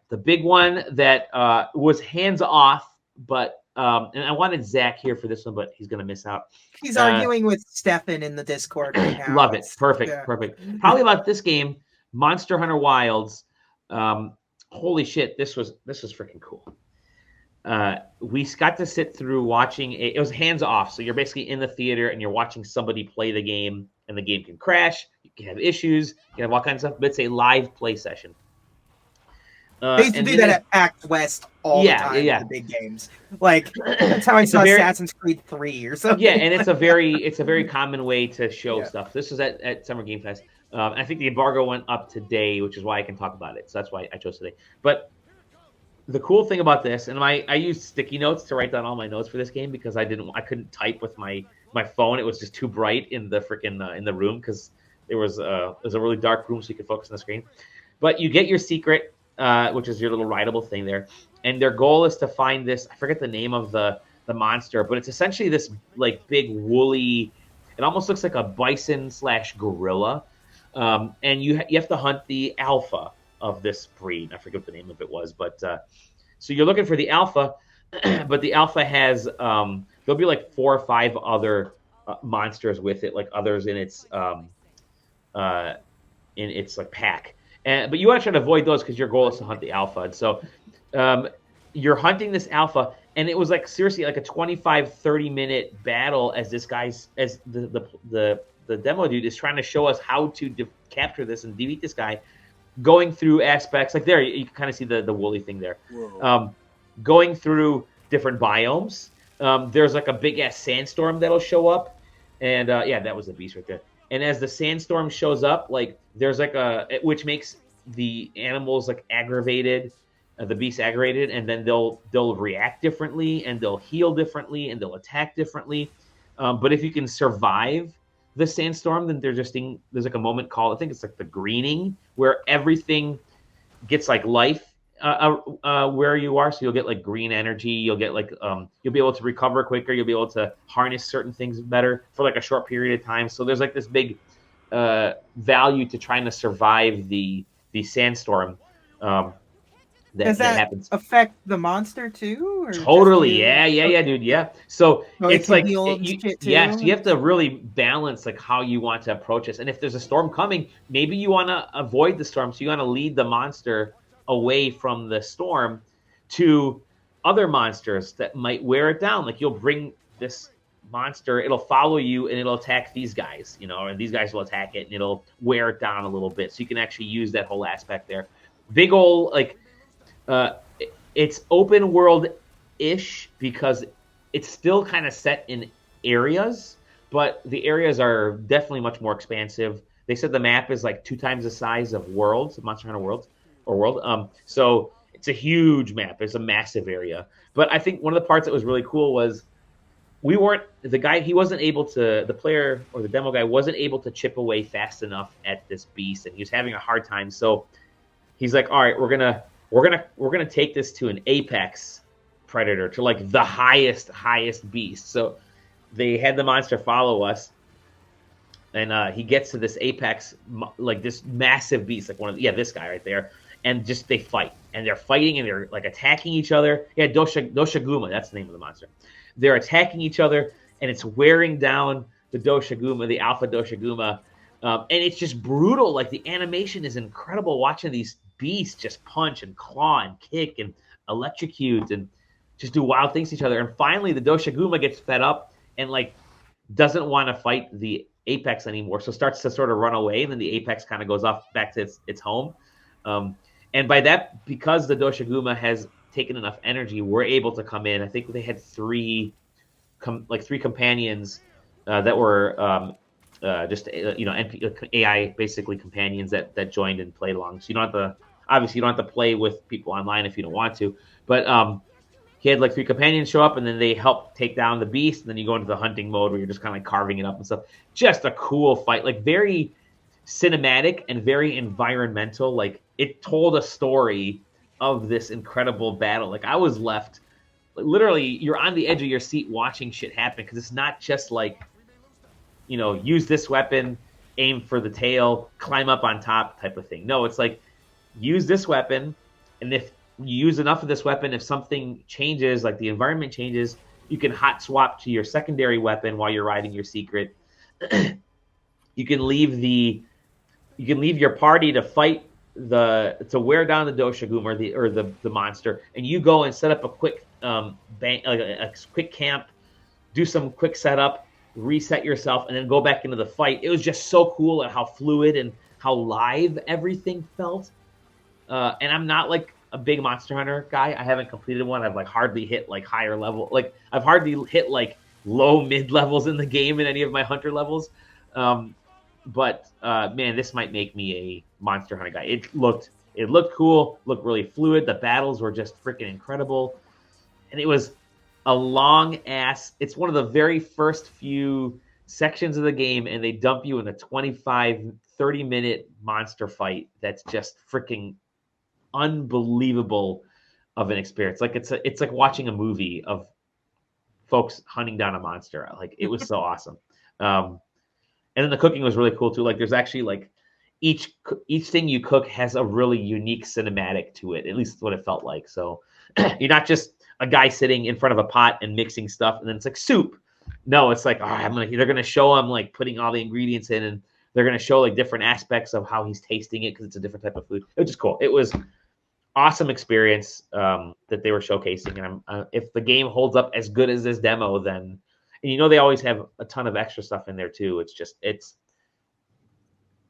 the big one that was hands off, but and I wanted Zach here for this one, but he's gonna miss out. He's arguing with Stefan in the Discord right now. Love it. Perfect. Probably about this game, Monster Hunter Wilds. Holy shit, this was freaking cool. We got to sit through watching it was hands off, so you're basically in the theater and you're watching somebody play the game, and the game can crash, you can have issues, you can have all kinds of stuff, but it's a live play session. They used to do that at Act West all the time with the big games. Like that's how I saw Assassin's Creed 3 or something. Yeah, and it's a very common way to show stuff. This was at Summer Game Fest. I think the embargo went up today, which is why I can talk about it. So that's why I chose today. But the cool thing about this, and I used sticky notes to write down all my notes for this game because I couldn't type with my phone. It was just too bright in the freaking in the room because it was a really dark room, so you could focus on the screen. But you get your secret, which is your little rideable thing there, and their goal is to find this. I forget the name of the monster, but it's essentially this like big woolly. It almost looks like a bison/gorilla, and you have to hunt the alpha of this breed. I forget what the name of it was, but so you're looking for the alpha, but the alpha has there'll be like 4 or 5 other monsters with it, like others in its like pack. But you want to try to avoid those because your goal is to hunt the alpha. And so you're hunting this alpha, and it was like seriously like a 25-30 minute battle as this guy's as the demo dude is trying to show us how to capture this and defeat this guy, going through aspects like there you can kind of see the woolly thing there, going through different biomes. There's like a big ass sandstorm that'll show up, and that was the beast right there. And as the sandstorm shows up, like there's like which makes the animals like aggravated, the beasts aggravated, and then they'll react differently, and they'll heal differently, and they'll attack differently. But if you can survive the sandstorm, then there's like a moment called, I think it's like the greening, where everything gets like life where you are. So you'll get like green energy. You'll get like you'll be able to recover quicker. You'll be able to harness certain things better for like a short period of time. So there's like this big value to trying to survive the sandstorm. Does that happens. Affect the monster too? Or totally, yeah, dude, yeah. So it's like so you have to really balance like how you want to approach this. And if there's a storm coming, maybe you want to avoid the storm, so you want to lead the monster away from the storm to other monsters that might wear it down. Like you'll bring this monster, it'll follow you, and it'll attack these guys, and these guys will attack it, and it'll wear it down a little bit. So you can actually use that whole aspect there. Big ol' like. It's open world-ish because it's still kind of set in areas, but the areas are definitely much more expansive. They said the map is like 2 times the size of Monster Hunter World. So it's a huge map. It's a massive area. But I think one of the parts that was really cool was the player or the demo guy wasn't able to chip away fast enough at this beast, and he was having a hard time. So he's like, all right, we're gonna take this to an apex predator, to like the highest beast. So they had the monster follow us, and he gets to this apex, like this massive beast, like this guy right there, and just they fight, and they're fighting, and they're like attacking each other. Doshaguma, that's the name of the monster. They're attacking each other, and it's wearing down the Doshaguma, the alpha Doshaguma, and it's just brutal. Like the animation is incredible watching these beasts just punch and claw and kick and electrocute and just do wild things to each other. And finally the Doshaguma gets fed up and like doesn't want to fight the apex anymore, so starts to sort of run away, and then the apex kind of goes off back to its home. And by that, because the Doshaguma has taken enough energy, we're able to come in. I think they had 3 companions that were just AI basically companions that joined and played along. So you don't have to play with people online if you don't want to. But he had like 3 companions show up, and then they help take down the beast. And then you go into the hunting mode where you're just kind of like carving it up and stuff. Just a cool fight, like very cinematic and very environmental. Like it told a story of this incredible battle. Like I was left, like, literally, you're on the edge of your seat watching shit happen, because it's not just like, use this weapon, aim for the tail, climb up on top type of thing. No, it's like use this weapon, And if you use enough of this weapon, if something changes, like the environment changes, you can hot swap to your secondary weapon while you're riding your secret. You can leave your party to fight to wear down the Doshagum or the monster, and you go and set up a quick a quick camp, do some quick setup, reset yourself, and then go back into the fight. It was just so cool at how fluid and how live everything felt. And I'm not like a big Monster Hunter guy. I haven't completed one. I've like hardly hit like higher level. Like I've hardly hit like low mid levels in the game in any of my Hunter levels. But man, this might make me a Monster Hunter guy. It looked cool, looked really fluid. The battles were just freaking incredible. And it was a long ass. It's one of the very first few sections of the game, and they dump you in a 25, 30-minute monster fight that's just freaking unbelievable of an experience. Like it's like watching a movie of folks hunting down a monster. Like it was so awesome. And then the cooking was really cool too. Like there's actually like each thing you cook has a really unique cinematic to it. At least what it felt like. So you're not just a guy sitting in front of a pot and mixing stuff, and then it's like soup. No, it's like they're gonna show him like putting all the ingredients in, and they're gonna show like different aspects of how he's tasting it because it's a different type of food. It was just cool. It was awesome experience that they were showcasing, and if the game holds up as good as this demo, then and they always have a ton of extra stuff in there too.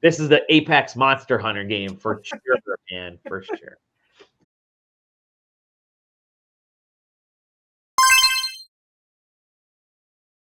This is the Apex Monster Hunter game for sure, man, for sure.